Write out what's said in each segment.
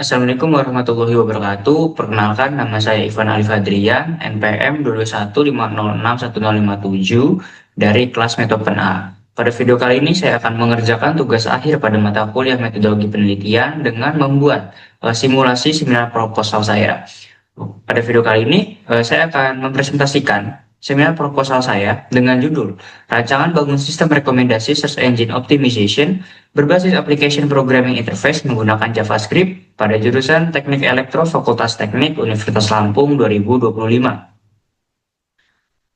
Assalamualaikum warahmatullahi wabarakatuh. Perkenalkan, nama saya Ivan Alif Adrian, NPM 215061057 dari kelas Metopen A. Pada video kali ini saya akan mengerjakan tugas akhir pada mata kuliah metodologi penelitian dengan membuat simulasi seminar proposal saya. Pada video kali ini saya akan mempresentasikan seminar proposal saya dengan judul Rancangan Bangun Sistem Rekomendasi Search Engine Optimization berbasis Application Programming Interface menggunakan JavaScript pada jurusan Teknik Elektro Fakultas Teknik Universitas Lampung 2025.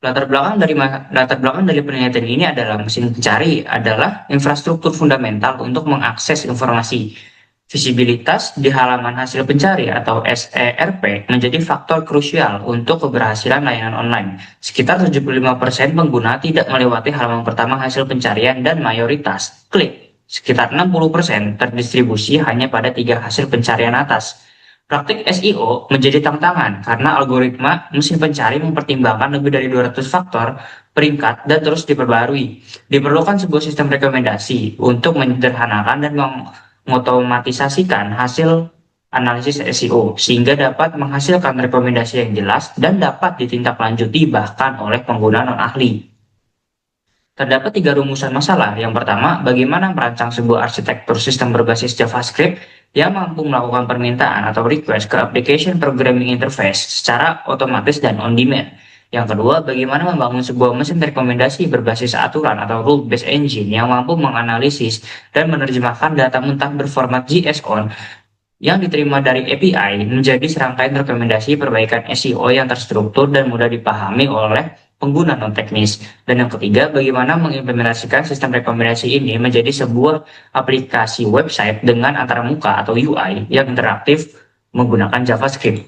Latar belakang dari penelitian ini adalah mesin pencari adalah infrastruktur fundamental untuk mengakses informasi. Visibilitas di halaman hasil pencari atau SERP menjadi faktor krusial untuk keberhasilan layanan online. Sekitar 75% pengguna tidak melewati halaman pertama hasil pencarian dan mayoritas klik sekitar 60% terdistribusi hanya pada 3 hasil pencarian atas. Praktik SEO menjadi tantangan karena algoritma mesin pencari mempertimbangkan lebih dari 200 faktor peringkat dan terus diperbarui. Diperlukan sebuah sistem rekomendasi untuk menyederhanakan dan mengotomatisasikan hasil analisis SEO sehingga dapat menghasilkan rekomendasi yang jelas dan dapat ditindaklanjuti bahkan oleh pengguna non-ahli. Terdapat 3 rumusan masalah. Yang pertama, bagaimana merancang sebuah arsitektur sistem berbasis JavaScript yang mampu melakukan permintaan atau request ke application programming interface secara otomatis dan on-demand. Yang kedua, bagaimana membangun sebuah mesin rekomendasi berbasis aturan atau rule-based engine yang mampu menganalisis dan menerjemahkan data mentah berformat JSON yang diterima dari API menjadi serangkaian rekomendasi perbaikan SEO yang terstruktur dan mudah dipahami oleh pengguna non-teknis. Dan yang ketiga, bagaimana mengimplementasikan sistem rekomendasi ini menjadi sebuah aplikasi website dengan antarmuka atau UI yang interaktif menggunakan JavaScript.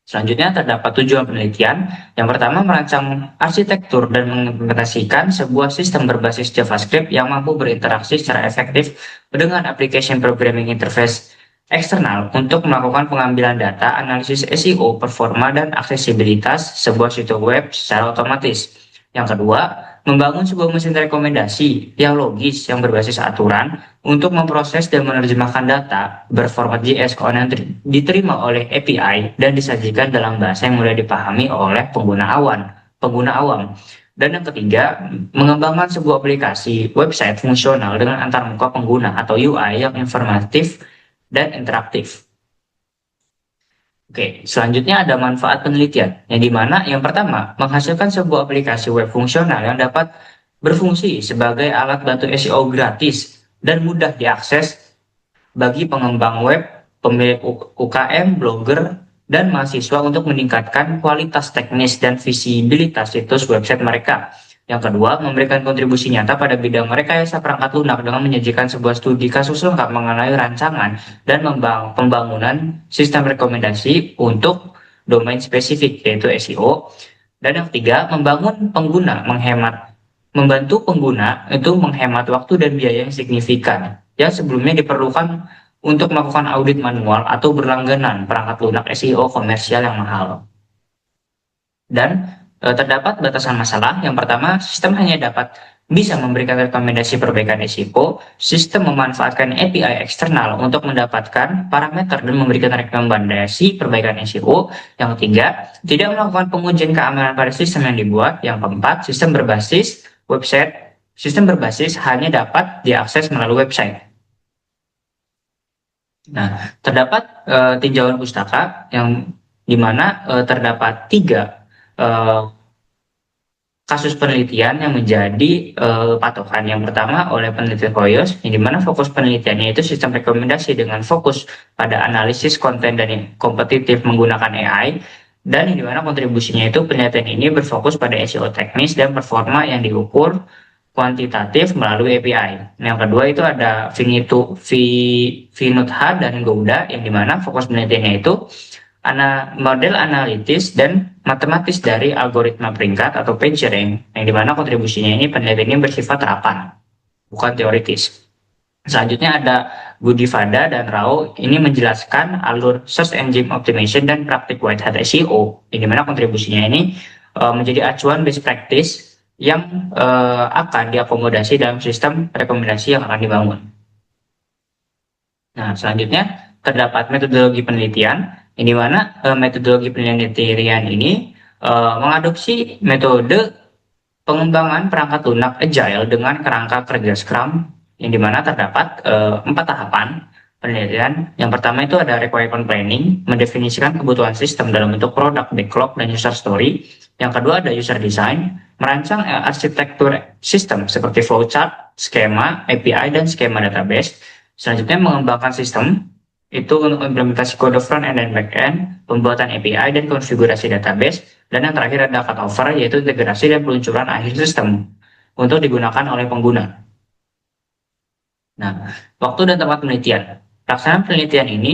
Selanjutnya terdapat tujuan penelitian. Yang pertama, merancang arsitektur dan mengimplementasikan sebuah sistem berbasis JavaScript yang mampu berinteraksi secara efektif dengan application programming interface eksternal untuk melakukan pengambilan data, analisis SEO, performa, dan aksesibilitas sebuah situs web secara otomatis. Yang kedua, membangun sebuah mesin rekomendasi yang logis yang berbasis aturan untuk memproses dan menerjemahkan data berformat JSON yang diterima oleh API dan disajikan dalam bahasa yang mudah dipahami oleh pengguna awam. Dan yang ketiga, mengembangkan sebuah aplikasi website fungsional dengan antarmuka pengguna atau UI yang informatif dan interaktif. Oke, selanjutnya ada manfaat penelitian, yang dimana yang pertama, menghasilkan sebuah aplikasi web fungsional yang dapat berfungsi sebagai alat bantu SEO gratis dan mudah diakses bagi pengembang web, pemilik UKM, blogger, dan mahasiswa untuk meningkatkan kualitas teknis dan visibilitas situs website mereka. Yang kedua, memberikan kontribusi nyata pada bidang rekayasa perangkat lunak dengan menyajikan sebuah studi kasus lengkap mengenai rancangan dan pembangunan sistem rekomendasi untuk domain spesifik, yaitu SEO. Dan yang ketiga, membantu pengguna itu menghemat waktu dan biaya yang signifikan, yang sebelumnya diperlukan untuk melakukan audit manual atau berlangganan perangkat lunak SEO komersial yang mahal. Dan terdapat batasan masalah. Yang pertama, sistem hanya bisa memberikan rekomendasi perbaikan SEO. Sistem memanfaatkan API eksternal untuk mendapatkan parameter dan memberikan rekomendasi perbaikan SEO. Yang ketiga, tidak melakukan pengujian keamanan pada sistem yang dibuat. Yang keempat, sistem berbasis hanya dapat diakses melalui website. Nah, terdapat tinjauan pustaka yang dimana terdapat 3 kasus penelitian yang menjadi patokan. Yang pertama oleh peneliti Hoyos, yang dimana fokus penelitiannya itu sistem rekomendasi dengan fokus pada analisis konten dan kompetitif menggunakan AI, dan yang dimana kontribusinya itu penelitian ini berfokus pada SEO teknis dan performa yang diukur kuantitatif melalui API. Yang kedua itu ada Vinutha dan Gouda, yang dimana fokus penelitiannya itu model analitis dan matematis dari algoritma peringkat atau page rank, yang dimana kontribusinya ini penelitiannya bersifat terapan, bukan teoritis. Selanjutnya ada Budivada dan Rao, ini menjelaskan alur search engine optimization dan praktik white hat SEO, yang dimana kontribusinya ini menjadi acuan best practice yang akan diakomodasi dalam sistem rekomendasi yang akan dibangun. Nah, selanjutnya terdapat metodologi penelitian, yang di mana metodologi penelitian ini mengadopsi metode pengembangan perangkat lunak agile dengan kerangka kerja Scrum, yang di mana terdapat 4 tahapan penelitian. Yang pertama itu ada requirement planning, mendefinisikan kebutuhan sistem dalam bentuk produk, backlog, dan user story. Yang kedua ada user design, merancang arsitektur sistem seperti flowchart, skema, API, dan skema database. Selanjutnya mengembangkan sistem, itu untuk implementasi kode front end dan back end, pembuatan API, dan konfigurasi database. Dan yang terakhir ada cutover, yaitu integrasi dan peluncuran akhir sistem untuk digunakan oleh pengguna. Nah, waktu dan tempat penelitian. Pelaksanaan penelitian ini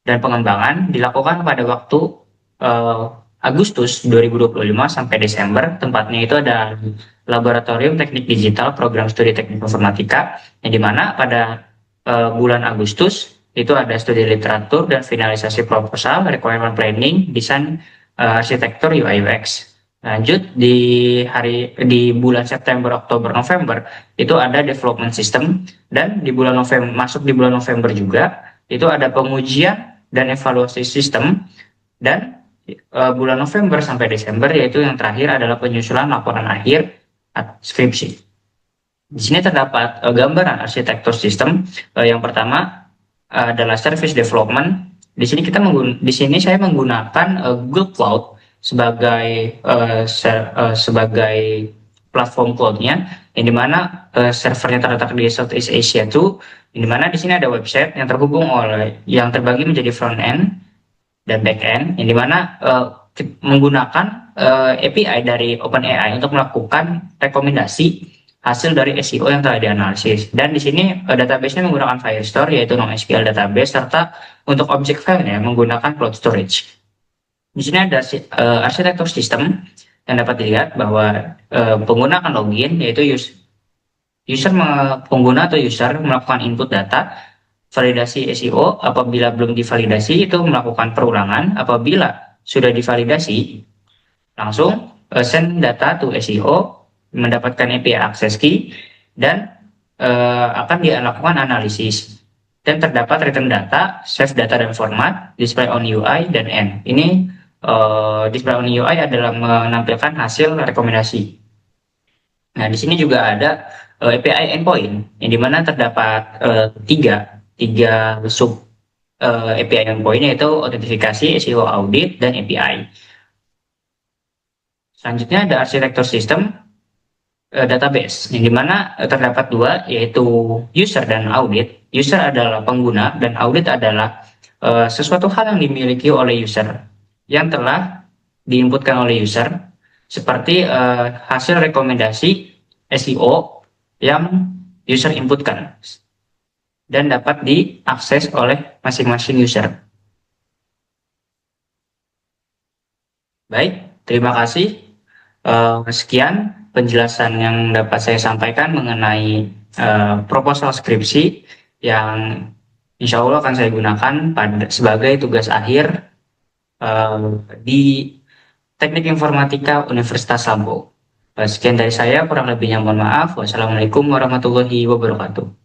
dan pengembangan dilakukan pada waktu Agustus 2025 sampai Desember. Tempatnya itu ada Laboratorium Teknik Digital Program Studi Teknik Informatika, yang dimana pada bulan Agustus itu ada studi literatur dan finalisasi proposal, requirement planning, desain arsitektur UI UX. Lanjut di bulan September, Oktober, November itu ada development system, dan di bulan November, masuk di bulan November juga itu ada pengujian dan evaluasi sistem, dan bulan November sampai Desember yaitu yang terakhir adalah penyusulan laporan akhir skripsi. Di sini terdapat gambaran arsitektur sistem. Yang pertama adalah service development. Di sini saya menggunakan Google Cloud sebagai platform cloudnya, yang dimana servernya terletak di Southeast Asia itu, yang dimana di sini ada website yang terbagi menjadi front end dan back end, yang dimana menggunakan API dari OpenAI untuk melakukan rekomendasi hasil dari SEO yang telah dianalisis. Dan di sini database-nya menggunakan Firestore, yaitu NoSQL database, serta untuk objek file-nya menggunakan cloud storage. Di sini ada arsitektur sistem yang dapat dilihat bahwa pengguna akan login, yaitu pengguna atau user melakukan input data, validasi SEO. Apabila belum divalidasi itu melakukan perulangan, apabila sudah divalidasi langsung send data to SEO, mendapatkan API access key, dan akan dilakukan analisis, dan terdapat return data, save data dan format, display on UI, dan end. Ini display on UI adalah menampilkan hasil rekomendasi. Nah, di sini juga ada API endpoint, yang dimana terdapat tiga sub API endpoint, yaitu autentifikasi, SEO audit, dan API. Selanjutnya ada arsitektur sistem database, yang dimana terdapat dua, yaitu user dan audit. User adalah pengguna, dan audit adalah sesuatu hal yang dimiliki oleh user yang telah diinputkan oleh user, seperti hasil rekomendasi SEO yang user inputkan dan dapat diakses oleh masing-masing user. Baik, terima kasih. Sekian penjelasan yang dapat saya sampaikan mengenai proposal skripsi yang insya Allah akan saya gunakan sebagai tugas akhir di Teknik Informatika Universitas Sambo. Sekian dari saya, kurang lebihnya mohon maaf. Wassalamualaikum warahmatullahi wabarakatuh.